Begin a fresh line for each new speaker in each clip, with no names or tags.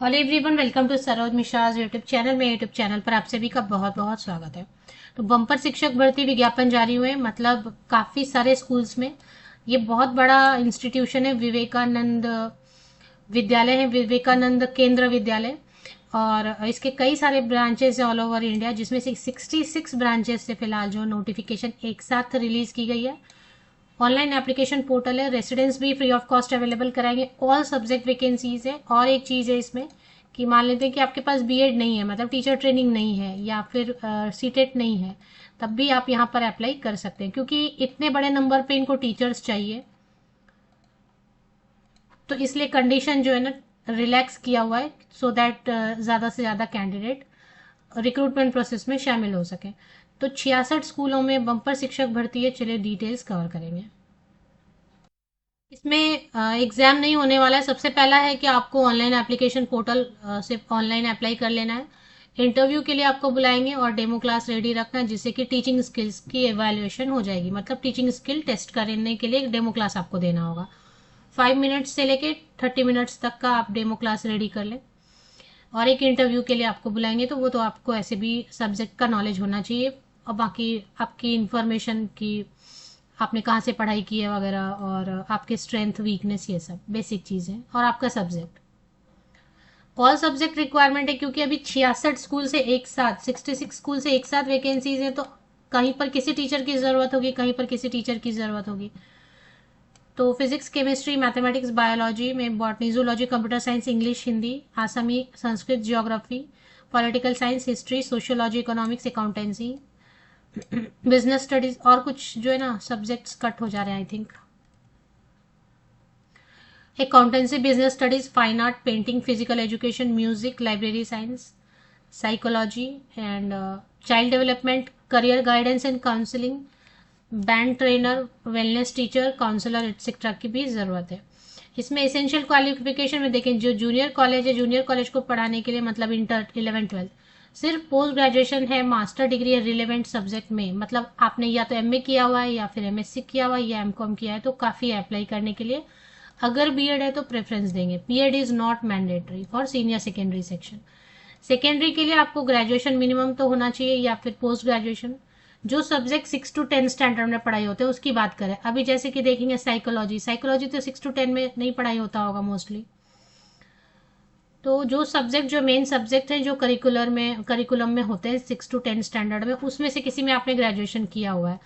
Hello everyone, welcome to Saroj Mishra's YouTube channel में। YouTube channel पर आप सभी का बहुत बहुत स्वागत है। तो बम्पर शिक्षक भर्ती विज्ञापन जारी हुए, मतलब काफ़ी सारे स्कूल्स में। ये बहुत बड़ा इंस्टीट्यूशन है, विवेकानंद विद्यालय है, विवेकानंद केंद्र विद्यालय। और इसके कई सारे ब्रांचेस है ऑल ओवर इंडिया, जिसमें से 66 ब्रांचेस से फिलहाल जो नोटिफिकेशन एक साथ रिलीज की गई है। ऑनलाइन एप्लीकेशन पोर्टल है, रेसिडेंस भी फ्री ऑफ कॉस्ट अवेलेबल कराएंगे, ऑल सब्जेक्ट वैकेंसीज है। और एक चीज़ है इसमें कि मान लेते हैं कि आपके पास बीएड नहीं है, मतलब टीचर ट्रेनिंग नहीं है, या फिर सीटेट नहीं है, तब भी आप यहाँ पर अप्लाई कर सकते हैं, क्योंकि इतने बड़े नंबर पे इनको टीचर्स चाहिए। तो इसलिए कंडीशन जो है ना रिलैक्स किया हुआ है, सो दैट ज़्यादा से ज़्यादा कैंडिडेट रिक्रूटमेंट प्रोसेस में शामिल हो सके। तो 66 स्कूलों में बम्पर शिक्षक भर्ती है, चलिए डिटेल्स कवर करेंगे। इसमें एग्जाम नहीं होने वाला है। सबसे पहला है कि आपको ऑनलाइन एप्लीकेशन पोर्टल से ऑनलाइन अप्लाई कर लेना है। इंटरव्यू के लिए आपको बुलाएंगे और डेमो क्लास रेडी रखना है, जिससे कि टीचिंग स्किल्स की एवेल्युएशन हो जाएगी। मतलब टीचिंग स्किल टेस्ट करने के लिए एक डेमो क्लास आपको देना होगा। 5 मिनट्स से लेके 30 मिनट्स तक का आप डेमो क्लास रेडी कर लें। और एक इंटरव्यू के लिए आपको बुलाएंगे, तो वो तो आपको ऐसे भी सब्जेक्ट का नॉलेज होना चाहिए, और बाकी आपकी इंफॉर्मेशन की आपने कहाँ से पढ़ाई की है वगैरह, और आपके स्ट्रेंथ वीकनेस, ये सब बेसिक चीज़ें, और आपका सब्जेक्ट। ऑल सब्जेक्ट रिक्वायरमेंट है, क्योंकि अभी 66 स्कूल से एक साथ 66 स्कूल से एक साथ वैकेंसीज हैं, तो कहीं पर किसी टीचर की ज़रूरत होगी, कहीं पर किसी टीचर की ज़रूरत होगी। तो फिजिक्स, केमिस्ट्री, मैथमेटिक्स, बायोलॉजी में, botany, zoology, computer science, English, Hindi, Assami, Sanskrit, geography, political science, history, sociology, economics, accountancy, business studies, और कुछ जो है ना सब्जेक्ट्स कट हो जा रहे हैं I think. Accountancy, business studies, fine art, painting, physical education, music, library science, psychology and child development, career guidance and counselling, band trainer, wellness teacher, counsellor etcetera की भी ज़रूरत है। इसमें एसेंशियल क्वालिफिकेशन में देखें, जो जूनियर कॉलेज है, junior college को पढ़ाने के लिए, मतलब इंटर 11th 12th, सिर्फ पोस्ट ग्रेजुएशन है, मास्टर डिग्री है रिलेवेंट सब्जेक्ट में, मतलब आपने या तो एमए किया हुआ है, या फिर एमएससी किया हुआ है, या एमकॉम किया है, तो काफ़ी है अप्लाई करने के लिए। अगर बीएड है तो प्रेफरेंस देंगे। B Ed is not mandatory for senior secondary section. Secondary के लिए आपको ग्रेजुएशन मिनिमम तो होना चाहिए, या फिर पोस्ट ग्रेजुएशन। जो सब्जेक्ट 6 to 10 स्टैंडर्ड में पढ़ाई होते हैं उसकी बात करें, अभी जैसे कि देखेंगे साइकोलॉजी, साइकोलॉजी तो 6 to 10 में नहीं पढ़ाई होता होगा मोस्टली। तो जो सब्जेक्ट, जो मेन सब्जेक्ट हैं, जो करिकुलम में होते हैं 6 to 10 स्टैंडर्ड में, उसमें से किसी में आपने ग्रेजुएशन किया हुआ है।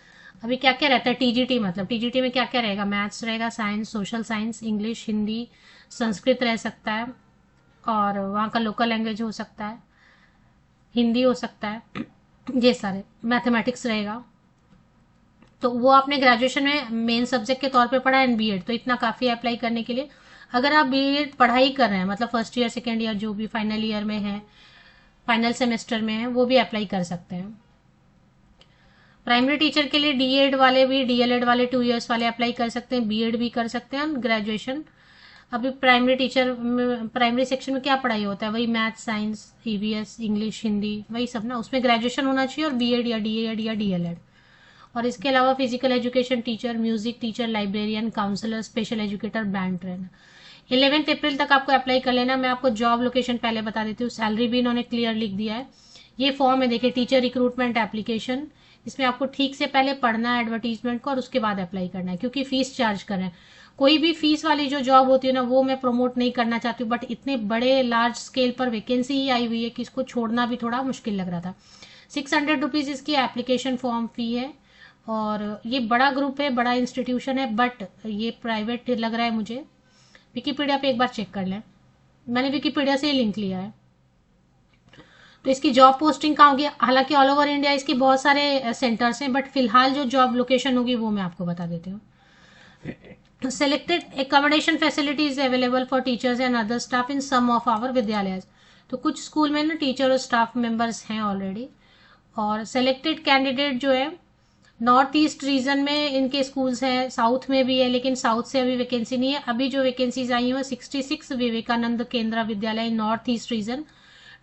अभी क्या क्या रहता है टीजीटी, मतलब टीजीटी में क्या क्या रहेगा, मैथ्स रहेगा, science, social science, English, Hindi, Sanskrit रह सकता है, और वहाँ का लोकल लैंग्वेज हो सकता है, हिंदी हो सकता है, ये सारे, मैथमेटिक्स रहेगा। तो वो आपने ग्रेजुएशन में मेन सब्जेक्ट के तौर पे पढ़ा, एंड बीएड तो इतना काफ़ी है अप्लाई करने के लिए। अगर आप बीएड पढ़ाई कर रहे हैं, मतलब फर्स्ट ईयर, सेकेंड ईयर, जो भी फाइनल ईयर में है, फाइनल सेमेस्टर में है, वो भी अप्लाई कर सकते हैं। प्राइमरी टीचर के लिए डीएड वाले भी, डीएलएड वाले 2 इयर्स वाले अप्लाई कर सकते हैं, बीएड भी कर सकते हैं, ग्रेजुएशन। अभी प्राइमरी टीचर में, प्राइमरी सेक्शन में क्या पढ़ाई होता है, वही math, science, EVS, English, Hindi, वही सब ना, उसमें ग्रेजुएशन होना चाहिए, और बीएड या डीएड या डीएलएड। और इसके अलावा physical education teacher, music teacher, librarian, counsellor, special educator, band trainer. 11 April तक आपको अप्लाई कर लेना। मैं आपको जॉब लोकेशन पहले बता देती हूँ, सैलरी भी इन्होंने क्लियर लिख दिया है। ये फॉर्म है, देखिए, टीचर रिक्रूटमेंट एप्लीकेशन। इसमें आपको ठीक से पहले पढ़ना है एडवर्टीजमेंट को, और उसके बाद अप्लाई करना है, क्योंकि फीस चार्ज कर रहे हैं। कोई भी फीस वाली जो जॉब होती है ना, वो मैं प्रमोट नहीं करना चाहती हूँ, बट इतने बड़े लार्ज स्केल पर वैकेंसी ही आई हुई है कि इसको छोड़ना भी थोड़ा मुश्किल लग रहा था। 600 रुपीज़ इसकी एप्लीकेशन फॉर्म फी है। और ये बड़ा ग्रुप है, बड़ा इंस्टीट्यूशन है, बट ये प्राइवेट लग रहा है मुझे। विकीपीडिया पे एक बार चेक कर लें, मैंने विकीपीडिया से ही लिंक लिया है। तो इसकी जॉब पोस्टिंग कहाँ होगी, हालांकि ऑल ओवर इंडिया इसकी बहुत सारे सेंटर्स हैं, बट फिलहाल जो जॉब लोकेशन होगी वो मैं आपको बता देती हूँ। Selected accommodation facilities available for teachers and other staff in some of our vidyalaya. तो कुछ स्कूल में ना टीचर और स्टाफ मेंबर्स हैं ऑलरेडी। और सेलेक्टेड कैंडिडेट जो है, नॉर्थ ईस्ट रीजन में इनके स्कूल्स हैं, साउथ में भी है, लेकिन साउथ से अभी वैकेंसी नहीं है। अभी जो वैकेंसीज आई हैं 66 विवेकानंद केंद्र विद्यालय नॉर्थ ईस्ट रीजन,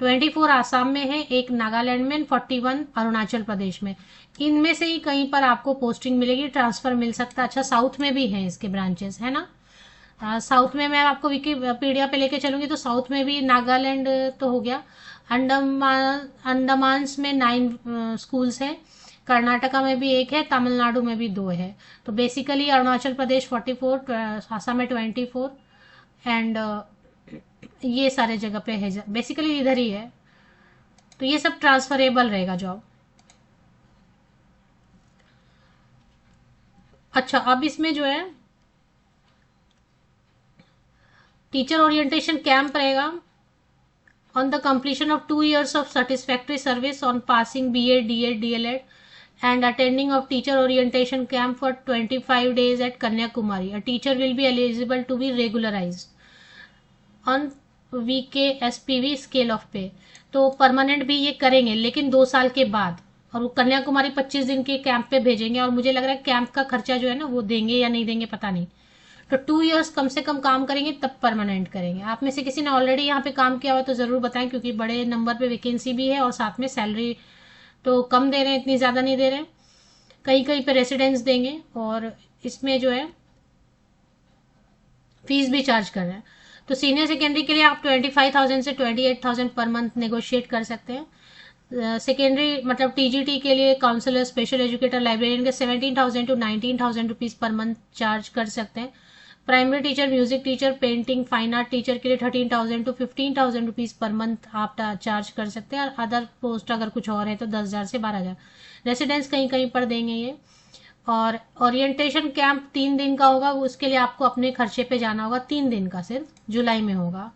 24 आसाम में है, एक नागालैंड में, 41 अरुणाचल प्रदेश में। इनमें से ही कहीं पर आपको पोस्टिंग मिलेगी, ट्रांसफर मिल सकता है। अच्छा, साउथ में भी है इसके ब्रांचेस, है ना। साउथ में मैं आपको विकीपीडिया पे लेके चलूंगी तो साउथ में भी नागालैंड तो हो गया, अंडमान्स में 9 स्कूल्स हैं, कर्नाटका में भी 1 है, तमिलनाडु में भी 2 है। तो बेसिकली अरुणाचल प्रदेश 44, असम में 24 एंड ये सारे जगह पे है, बेसिकली इधर ही है। तो ये सब ट्रांसफरेबल रहेगा जॉब। अच्छा, अब इसमें जो है टीचर ओरिएंटेशन कैंप रहेगा on the completion of 2 years of satisfactory service on passing BA, DEd, DLEd and attending of teacher orientation camp for 25 days at Kanyakumari. A teacher will be eligible to be regularized on VKSPV scale of pay. तो permanent भी ये करेंगे लेकिन 2 साल के बाद, और वो कन्याकुमारी 25 दिन के कैंप पे भेजेंगे, और मुझे लग रहा है कैंप का खर्चा जो है ना वो देंगे या नहीं देंगे पता नहीं। तो 2 इयर्स कम से कम काम करेंगे तब परमानेंट करेंगे। आप में से किसी ने ऑलरेडी यहाँ पे काम किया हो तो ज़रूर बताएं, क्योंकि बड़े नंबर पे वैकेंसी भी है और साथ में सैलरी तो कम दे रहे हैं, इतनी ज़्यादा नहीं दे रहे हैं, कहीं कहीं पे रेसिडेंस देंगे, और इसमें जो है फीस भी चार्ज कर रहे हैं। तो सीनियर सेकेंडरी के लिए आप 25,000 से 28,000 पर मंथ नेगोशिएट कर सकते हैं। सेकेंडरी मतलब टीजीटी के लिए काउंसलर, स्पेशल एजुकेटर, लाइब्रेरियन के 17,000 to 19,000 rupees per month charge कर सकते हैं। Primary teacher, music teacher, painting, fine art teacher के लिए 13,000 टू 15,000 रुपीज़ पर मंथ आप चार्ज कर सकते हैं, और अदर पोस्ट अगर कुछ और है तो 10,000 से 12,000। रेसिडेंस कहीं कहीं पर देंगे ये। और ओरिएंटेशन कैंप 3 दिन का होगा, उसके लिए आपको अपने खर्चे पे जाना होगा, 3 दिन का सिर्फ, जुलाई में होगा।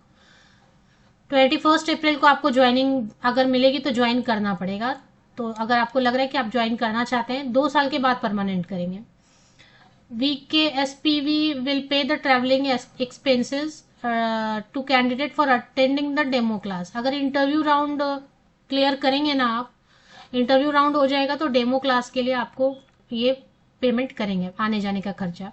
21 अप्रैल को आपको ज्वाइनिंग अगर मिलेगी तो ज्वाइन करना पड़ेगा। तो अगर आपको लग रहा है कि आप ज्वाइन करना चाहते हैं, 2 साल के बाद परमानेंट करेंगे। VKSPV will pay the traveling expenses to candidate for attending the demo class. अगर इंटरव्यू राउंड क्लियर करेंगे ना आप, इंटरव्यू राउंड हो जाएगा तो डेमो क्लास के लिए आपको ये पेमेंट करेंगे, आने जाने का खर्चा।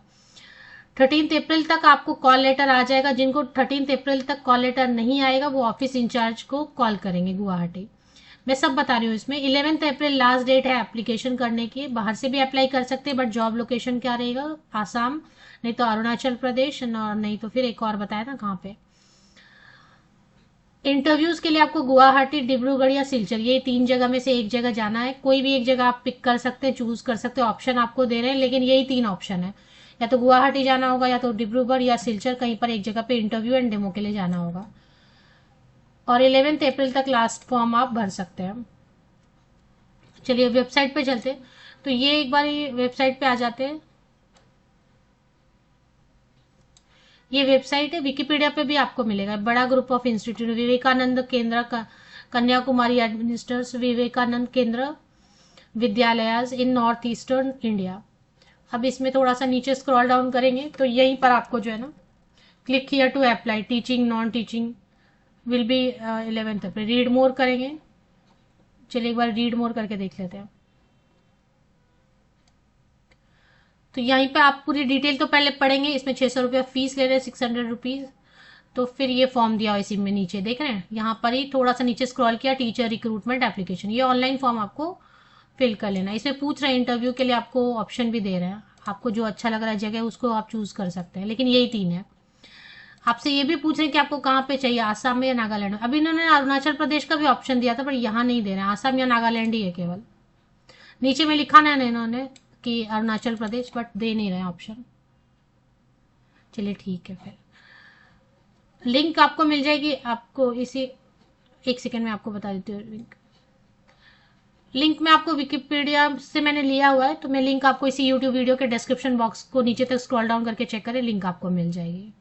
13 अप्रैल तक आपको कॉल लेटर आ जाएगा। जिनको 13 अप्रैल तक कॉल लेटर नहीं आएगा वो ऑफिस इंचार्ज को कॉल करेंगे गुवाहाटी। मैं सब बता रही हूँ इसमें। 11 अप्रैल लास्ट डेट है एप्लीकेशन करने की। बाहर से भी अप्लाई कर सकते हैं, बट जॉब लोकेशन क्या रहेगा, आसाम, नहीं तो अरुणाचल प्रदेश, और नहीं तो फिर एक और बताया ना कहाँ पे। इंटरव्यूज के लिए आपको गुवाहाटी, डिब्रूगढ़ या सिलचर, ये 3 जगह में से एक जगह जाना है। कोई भी एक जगह आप पिक कर सकते हैं, चूज कर सकते हैं, ऑप्शन आपको दे रहे हैं, लेकिन यही 3 ऑप्शन है, या तो गुवाहाटी जाना होगा, या तो डिब्रूगढ़ या सिलचर, कहीं पर एक जगह पे इंटरव्यू एंड डेमो के लिए जाना होगा। और 11 अप्रैल तक लास्ट फॉर्म आप भर सकते हैं। चलिए वेबसाइट पे चलते हैं। तो ये एक बार वेबसाइट पे आ जाते हैं। ये वेबसाइट है, विकिपीडिया पे भी आपको मिलेगा। बड़ा ग्रुप ऑफ इंस्टीट्यूट, विवेकानंद केंद्र का कन्याकुमारी एडमिनिस्टर्स विवेकानंद केंद्र विद्यालयाज इन नॉर्थ ईस्टर्न इंडिया। अब इसमें थोड़ा सा नीचे स्क्रॉल डाउन करेंगे तो यहीं पर आपको जो है ना, click here to apply, teaching, non teaching will be 11 April. Read more करेंगे। चलिए एक बार रीड मोर करके देख लेते हैं। तो यहीं पे आप पूरी डिटेल तो पहले पढ़ेंगे। इसमें 600 रुपया फीस ले रहे हैं, 600 रुपीज। तो फिर ये फॉर्म दिया इसी में नीचे देख रहे हैं, यहाँ पर ही थोड़ा सा नीचे स्क्रॉल किया, टीचर रिक्रूटमेंट एप्लीकेशन। ये ऑनलाइन फॉर्म आपको फिल कर लेना। इसमें पूछ रहे हैं, इंटरव्यू के लिए आपको ऑप्शन भी दे रहे हैं, आपको जो अच्छा लग रहा है जगह उसको आप चूज कर सकते हैं, लेकिन यही 3 है। आपसे ये भी पूछ रहे हैं कि आपको कहाँ पे चाहिए, आसाम में या नागालैंड में। अभी इन्होंने अरुणाचल प्रदेश का भी ऑप्शन दिया था, पर यहाँ नहीं दे रहे हैं, आसाम या नागालैंड ही है केवल। नीचे में लिखा ना इन्होंने कि अरुणाचल प्रदेश, बट दे नहीं रहे ऑप्शन। चलिए ठीक है, फिर लिंक आपको मिल जाएगी। आपको इसी 1 सेकेंड में आपको बता देती हूँ। लिंक में आपको विकिपीडिया से मैंने लिया हुआ है, तो मैं लिंक आपको इसी यूट्यूब वीडियो के डिस्क्रिप्शन बॉक्स को नीचे तक स्क्रॉल डाउन करके चेक करें, लिंक आपको मिल जाएगी।